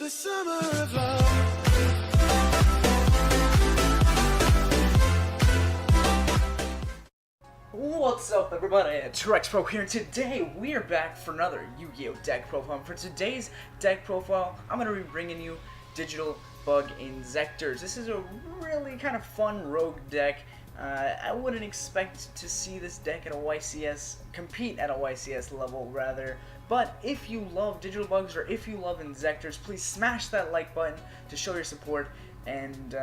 the summer of love. What's up, everybody? It's Pro here, and today we are back for another Yu-Gi-Oh! Deck profile. And for today's deck profile, I'm going to be bringing you Digital Bug Inzektors. This is a really kind of fun rogue deck. I wouldn't expect to see this deck at a YCS, compete at a YCS level rather, but if you love Digital Bugs or if you love Inzektors, please smash that like button to show your support and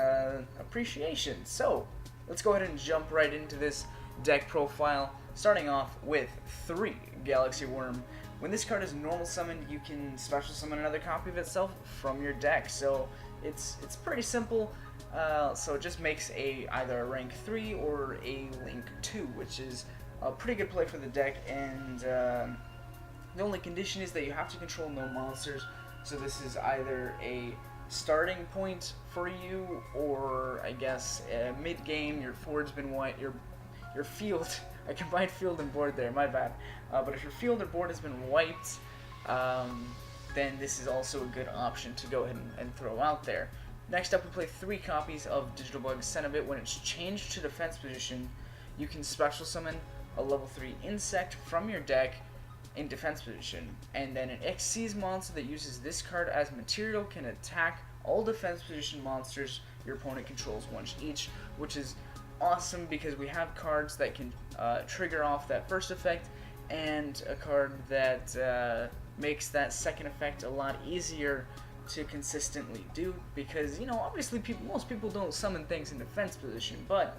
appreciation. So, let's go ahead and jump right into this deck profile, starting off with 3 Galaxy Worm. When this card is normal summoned, you can special summon another copy of itself from your deck, so it's pretty simple. So it just makes either a rank 3 or a link 2, which is a pretty good play for the deck, and the only condition is that you have to control no monsters, so this is either a starting point for you, or I guess mid-game, your board's been wiped, your field, I combined field and board there, my bad, but if your field or board has been wiped, then this is also a good option to go ahead and throw out there. Next up, we play 3 copies of Digital Bug Cenobit. When it's changed to defense position, you can special summon a level 3 insect from your deck in defense position, and then an Xyz monster that uses this card as material can attack all defense position monsters your opponent controls once each, which is awesome because we have cards that can trigger off that first effect, and a card that makes that second effect a lot easier to consistently do, because, you know, obviously most people don't summon things in defense position, but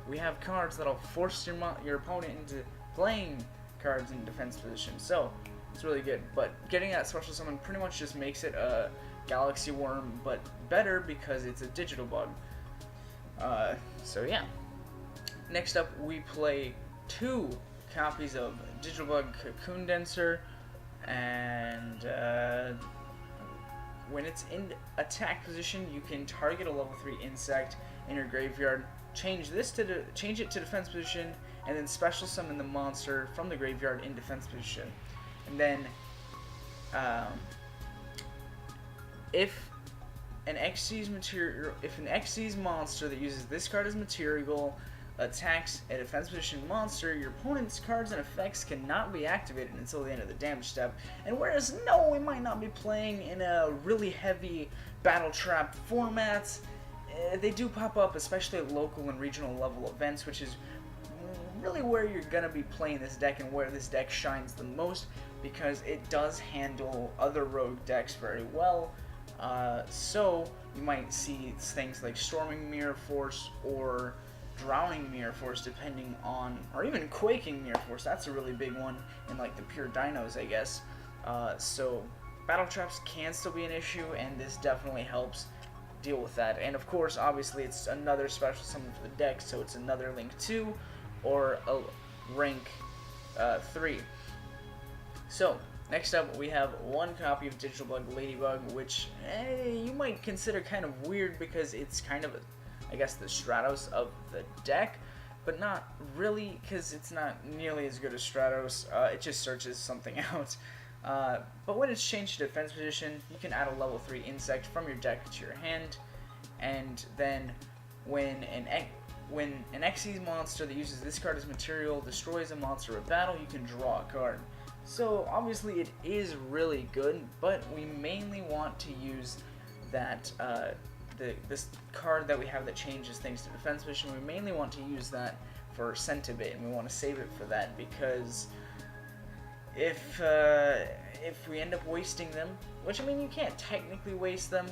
we have cards that'll force your opponent into playing cards in defense position, so it's really good. But getting that special summon pretty much just makes it a Galaxy Worm, but better because it's a digital bug. So yeah. Next up, we play 2 copies of Digital Bug Cocoon Denser, and when it's in attack position, you can target a level 3 insect in your graveyard, change it to defense position, and then special summon the monster from the graveyard in defense position. And then if an Xyz monster that uses this card as material attacks a defense position monster, your opponent's cards and effects cannot be activated until the end of the damage step. And whereas no, we might not be playing in a really heavy battle trap format, they do pop up, especially at local and regional level events, which is really where you're gonna be playing this deck and where this deck shines the most, because it does handle other rogue decks very well. So you might see things like Storming Mirror Force or Drowning Mirror Force, depending on, or even Quaking Mirror Force. That's a really big one in like the pure dinos, I guess. So battle traps can still be an issue, and this definitely helps deal with that. And of course, obviously, it's another special summon for the deck, so it's another link 2 or a rank 3. So next up, we have 1 copy of Digital Bug Ladybug, which you might consider kind of weird because it's kind of, I guess, the Stratos of the deck, but not really, because it's not nearly as good as Stratos. It just searches something out. But when it's changed to defense position, you can add a level 3 insect from your deck to your hand, and then when an Xyz monster that uses this card as material destroys a monster at battle, you can draw a card. So obviously it is really good, but we mainly want to use that this card that we have that changes things to defense position. We mainly want to use that for Cenobit, and we want to save it for that, because if we end up wasting them, which, I mean, you can't technically waste them,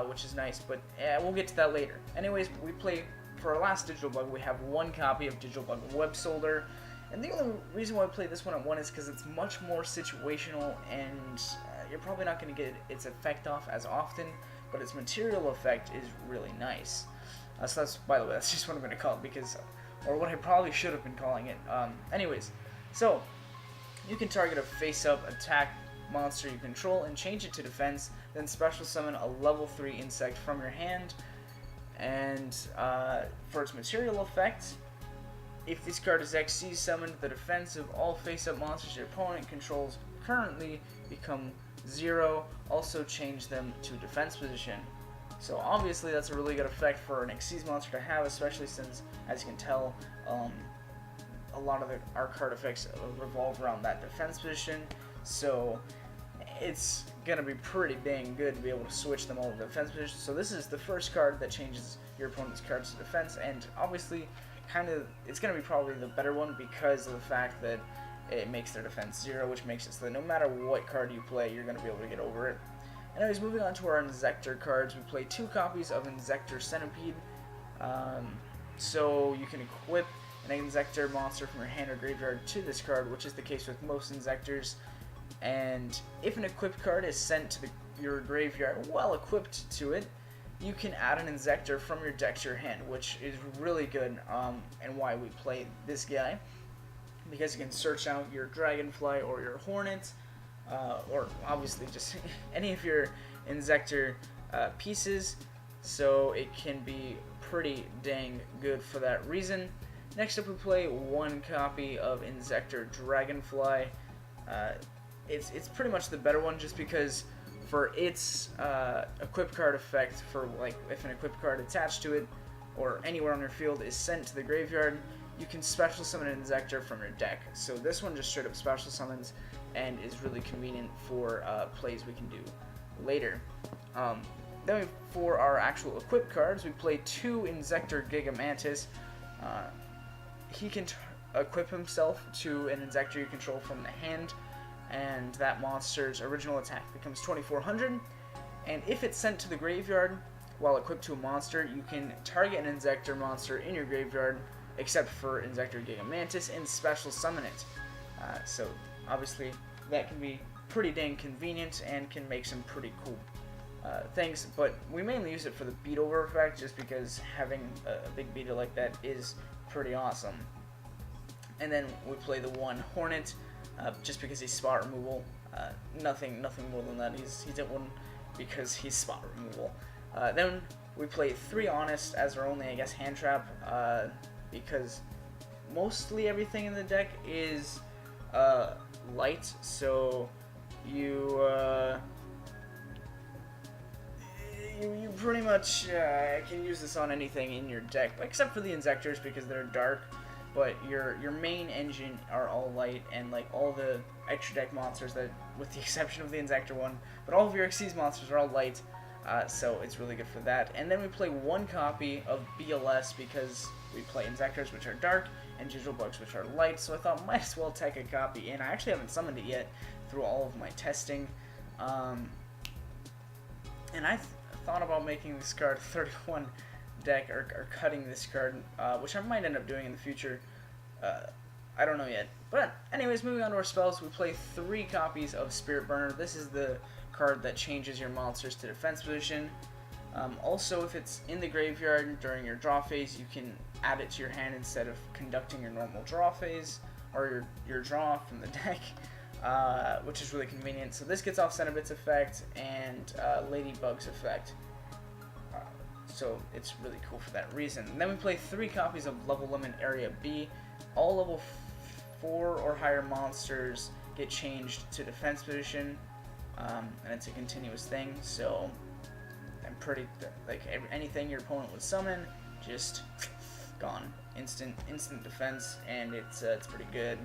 which is nice, but we'll get to that later. Anyways, we play, for our last Digital Bug, we have 1 copy of Digital Bug Web Solder, and the only reason why I play this one at 1 is because it's much more situational, and you're probably not going to get its effect off as often, but its material effect is really nice. So that's, by the way, that's just what I'm going to call it, because, or what I probably should have been calling it. Anyways, so you can target a face-up attack monster you control and change it to defense, then special summon a level 3 insect from your hand, and for its material effect, if this card is Xyz summoned, the defense of all face-up monsters your opponent controls currently become 0, also change them to defense position. So obviously that's a really good effect for an Xyz monster to have, especially since, as you can tell, a lot of our card effects revolve around that defense position. So it's gonna be pretty dang good to be able to switch them all to defense position. So this is the first card that changes your opponent's cards to defense, and obviously it's gonna be probably the better one because of the fact that it makes their defense 0, which makes it so that no matter what card you play, you're gonna be able to get over it. Anyways, moving on to our Inzektor cards, we play 2 copies of Inzektor Centipede. So you can equip an Inzektor monster from your hand or graveyard to this card, which is the case with most Inzektors. And if an equipped card is sent to your graveyard while equipped to it, you can add an Inzektor from your deck to your hand, which is really good, and why we play this guy. Because you can search out your Dragonfly or your Hornet, or obviously just any of your Inzektor pieces, so it can be pretty dang good for that reason. Next up, we play 1 copy of Inzektor Dragonfly. It's pretty much the better one, just because for its equipped card effect, for like if an equipped card attached to it or anywhere on your field is sent to the graveyard, you can special summon an Inzektor from your deck. So this one just straight up special summons and is really convenient for plays we can do later. Then for our actual equipped cards, we play 2 Inzektor Gigamantis. He can equip himself to an Inzektor you control from the hand, and that monster's original attack becomes 2400. And if it's sent to the graveyard while equipped to a monster, you can target an Inzektor monster in your graveyard, except for Inzektor Gigamantis, and special summon it. So obviously that can be pretty dang convenient and can make some pretty cool things, but we mainly use it for the beat over effect, just because having a big beater like that is pretty awesome. And then we play the 1 Hornet, just because he's spot removal. Nothing more than that. He's at 1 because he's spot removal. Then we play 3 Honest as our only, I guess, hand trap, because mostly everything in the deck is light, so you pretty much can use this on anything in your deck, except for the Inzektors because they're dark. But your main engine are all light, and like all the extra deck monsters, that with the exception of the Inzektor one, but all of your Xyz monsters are all light, so it's really good for that. And then we play 1 copy of BLS because we play Inzektors, which are dark, and Bugs, which are light, so I thought might as well take a copy in. I actually haven't summoned it yet through all of my testing, and I thought about making this card 31 deck, or cutting this card, which I might end up doing in the future. I don't know yet. But anyways, moving on to our spells, we play 3 copies of Spirit Burner. This is the card that changes your monsters to defense position. Also, if it's in the graveyard during your draw phase, you can add it to your hand instead of conducting your normal draw phase, or your draw from the deck, which is really convenient. So this gets off Cenobit's effect and Ladybug's effect. So it's really cool for that reason. And then we play 3 copies of Level Limit Area B. All level 4 or higher monsters get changed to defense position, and it's a continuous thing. So I'm pretty like anything your opponent would summon, just gone, instant defense, and it's pretty good.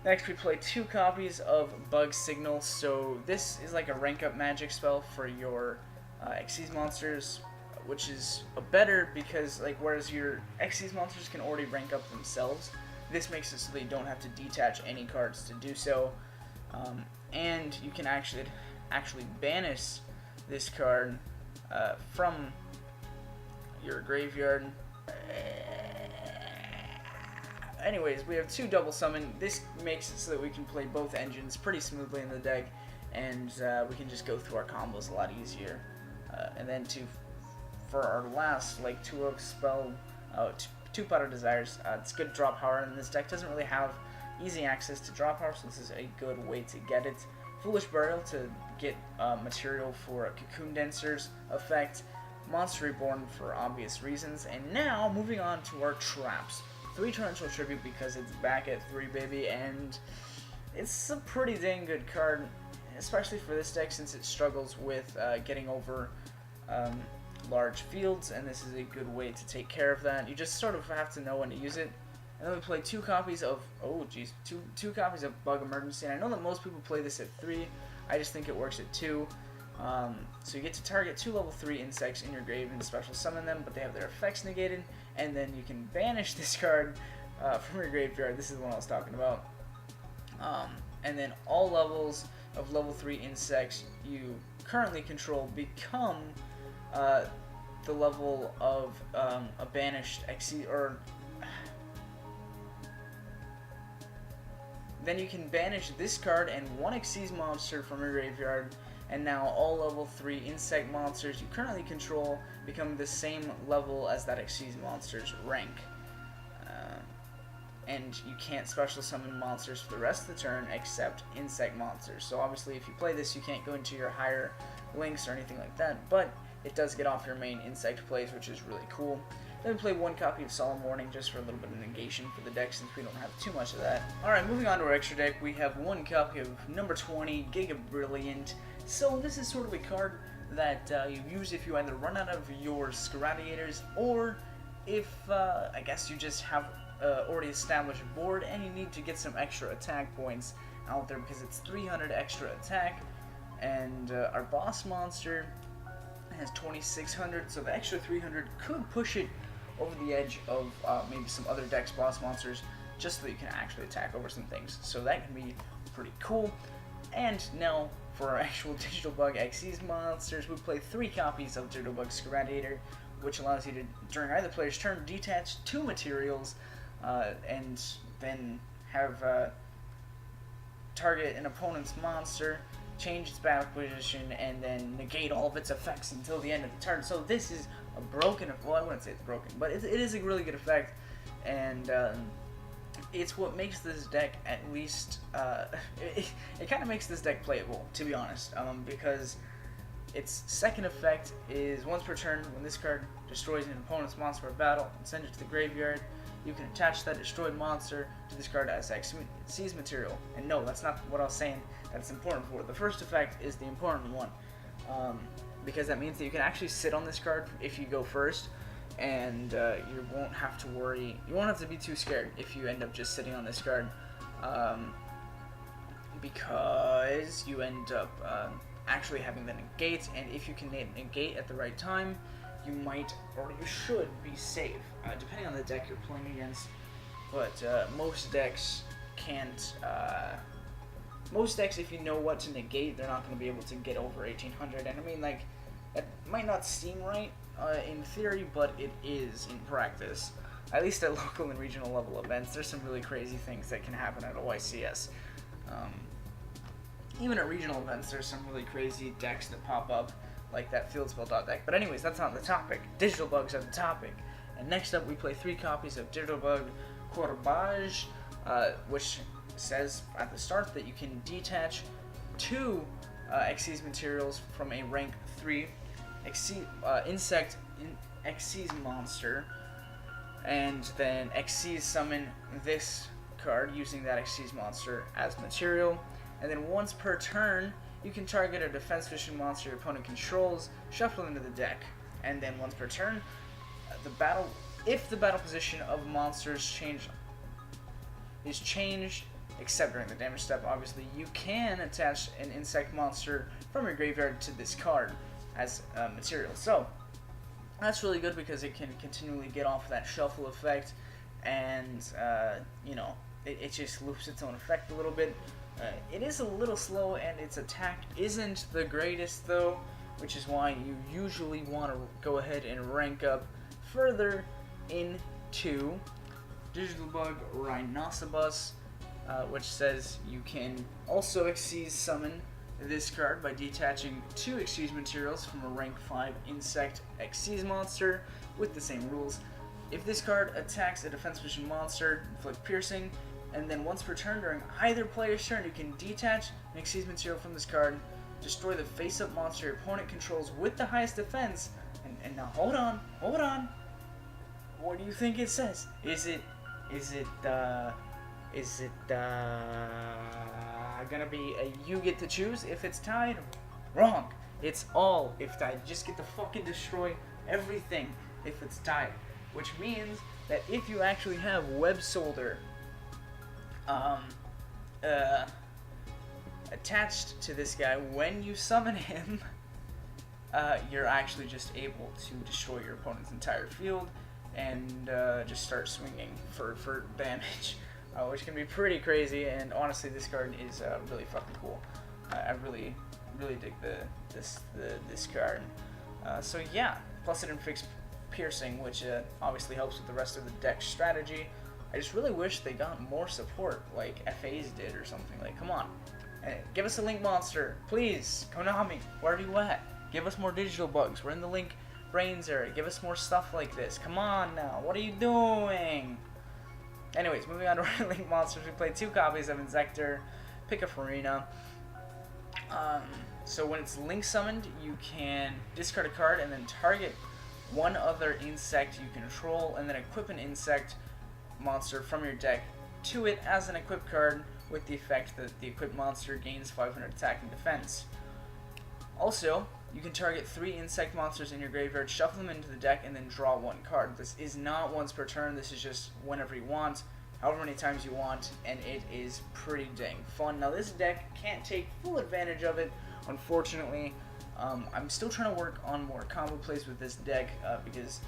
Next, we play 2 copies of Bug Signal. So this is like a rank up magic spell for your Xyz monsters, which is better because, like, whereas your Xyz monsters can already rank up themselves, this makes it so that you don't have to detach any cards to do so, and you can actually banish this card from your graveyard. Anyways, we have 2 double summon. This makes it so that we can play both engines pretty smoothly in the deck, and we can just go through our combos a lot easier. And then for our last, like, 2-of spell, 2 Powder Desires, it's good draw power, and this deck doesn't really have easy access to draw power, so this is a good way to get it. Foolish Burial to get material for a Cocoon Dancer's effect, Monster Reborn for obvious reasons, and now moving on to our traps. 3 Torrential Tribute because it's back at 3, baby, and it's a pretty dang good card. especially for this deck since it struggles with getting over large fields, and this is a good way to take care of that. You just sort of have to know when to use it. And then we play two copies of two copies of Bug Emergency. And I know that most people play this at 3. I just think it works at 2. So you get to target 2 level 3 insects in your grave and special summon them, but they have their effects negated. And then you can banish this card from your graveyard. This is the one I was talking about. And then all levels of level 3 insects you currently control become the level of a banished Xyz, or then you can banish this card and 1 Xyz monster from your graveyard, and now all level 3 insect monsters you currently control become the same level as that Xyz monster's rank. And you can't special summon monsters for the rest of the turn except insect monsters. So obviously if you play this you can't go into your higher links or anything like that, but it does get off your main insect plays, which is really cool. Then we play 1 copy of Solemn Warning just for a little bit of negation for the deck since we don't have too much of that. Alright, moving on to our extra deck, we have 1 copy of number 20, Giga Brilliant. So this is sort of a card that you use if you either run out of your Sciradiators, or if, I guess you just have already established board and you need to get some extra attack points out there because it's 300 extra attack, and our boss monster has 2600, so the extra 300 could push it over the edge of maybe some other decks boss monsters, just so that you can actually attack over some things. So that can be pretty cool. And now for our actual Digital Bug Xyz monsters, we play 3 copies of Digital Bug Sciradiator, which allows you to, during either player's turn, detach 2 materials and then have target an opponent's monster, change its battle position, and then negate all of its effects until the end of the turn. So this is a broken, well, I wouldn't say it's broken, but it is a really good effect, and it's what makes this deck at least, it kind of makes this deck playable, to be honest, because its second effect is once per turn, when this card destroys an opponent's monster or battle and sends it to the graveyard, you can attach that destroyed monster to this card as Xyz material. And no, that's not what I was saying that's important for. The first effect is the important one, because that means that you can actually sit on this card if you go first, and you won't have to worry, you won't have to be too scared if you end up just sitting on this card, because you end up actually having the negate, and if you can negate at the right time, you might, or you should, be safe, depending on the deck you're playing against. But most decks can't, most decks, if you know what to negate, they're not going to be able to get over 1800, and I mean, like, that might not seem right in theory, but it is in practice. At least at local and regional level events, there's some really crazy things that can happen at OICS. Even at regional events, there's some really crazy decks that pop up, like that field spell dot deck. But anyways, that's not the topic. Digital bugs are the topic. And next up, we play 3 copies of Digital Bug Courbage, which says at the start that you can detach 2 Xyz materials from a rank 3 insect Xyz monster, and then Xyz summon this card using that Xyz monster as material. And then once per turn, you can target a defense vision monster your opponent controls, shuffle into the deck. And then once per turn, if the battle position of monsters is changed, except during the damage step, obviously, you can attach an insect monster from your graveyard to this card as material. So that's really good because it can continually get off that shuffle effect, and you know, it just loops its own effect a little bit. It is a little slow, and its attack isn't the greatest though, which is why you usually want to go ahead and rank up further into Digital Bug Rhinoceros, which says you can also Xyz summon this card by detaching 2 Xyz materials from a rank 5 insect Xyz monster with the same rules. If this card attacks a defense position monster, inflict piercing, and then once per turn during either player's turn, you can detach an Xyz material from this card, destroy the face-up monster your opponent controls with the highest defense, and now hold on, what do you think it says? gonna be a you get to choose if it's tied. Wrong. It's all if tied. You just get to fucking destroy everything if it's tied. Which means that if you actually have Web Solder attached to this guy when you summon him, you're actually just able to destroy your opponent's entire field and just start swinging for damage, which can be pretty crazy. And honestly, this card is really fucking cool. I really dig this card. So yeah, plus it inflicts piercing, which obviously helps with the rest of the deck strategy. I just really wish they got more support like FAs did or something. Like, come on, give us a Link monster, please. Konami, where are you at? Give us more digital bugs. We're in the Link Brains area. Give us more stuff like this. Come on now, what are you doing? Anyways, moving on to our Link monsters, we played 2 copies of Inzektor, pick a Farina. So when it's Link summoned, you can discard a card and then target one other insect you control, and then equip an insect monster from your deck to it as an equipped card, with the effect that the equipped monster gains 500 attack and defense. Also, you can target 3 insect monsters in your graveyard, shuffle them into the deck, and then draw 1 card. This is not once per turn, this is just whenever you want, however many times you want, and it is pretty dang fun. Now this deck can't take full advantage of it, unfortunately. I'm still trying to work on more combo plays with this deck, because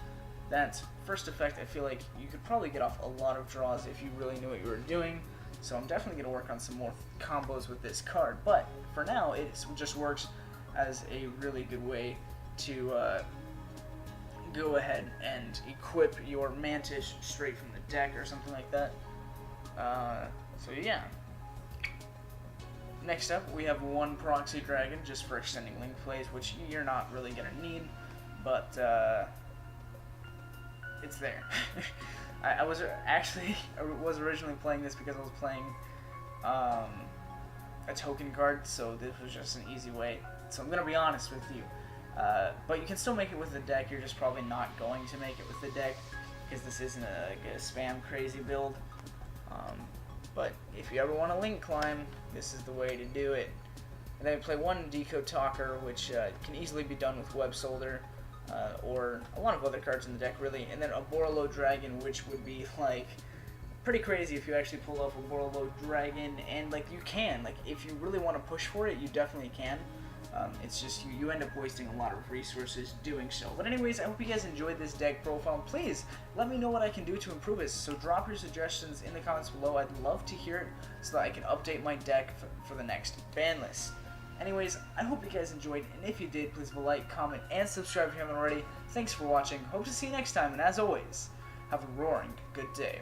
that first effect, I feel like you could probably get off a lot of draws if you really knew what you were doing. So I'm definitely going to work on some more combos with this card, but for now it just works as a really good way to go ahead and equip your Mantis straight from the deck or something like that. So yeah. Next up, we have 1 Proxy Dragon just for extending Link plays, which you're not really going to need, but it's there. I was originally playing this because I was playing a token card, so this was just an easy way. So I'm going to be honest with you. But you can still make it with the deck, you're just probably not going to make it with the deck, because this isn't a spam crazy build. But if you ever want to Link climb, this is the way to do it. And then we play 1 Decode Talker, which can easily be done with Web Solder, or a lot of other cards in the deck, really. And then a Borolo Dragon, which would be, like, pretty crazy if you actually pull off a Borolo Dragon. And, like, you can. Like, if you really want to push for it, you definitely can. It's just you end up wasting a lot of resources doing so. But anyways, I hope you guys enjoyed this deck profile. Please let me know what I can do to improve it. So drop your suggestions in the comments below. I'd love to hear it so that I can update my deck for the next ban list. Anyways, I hope you guys enjoyed, and if you did, please leave a like, comment, and subscribe if you haven't already. Thanks for watching. Hope to see you next time, and as always, have a roaring good day.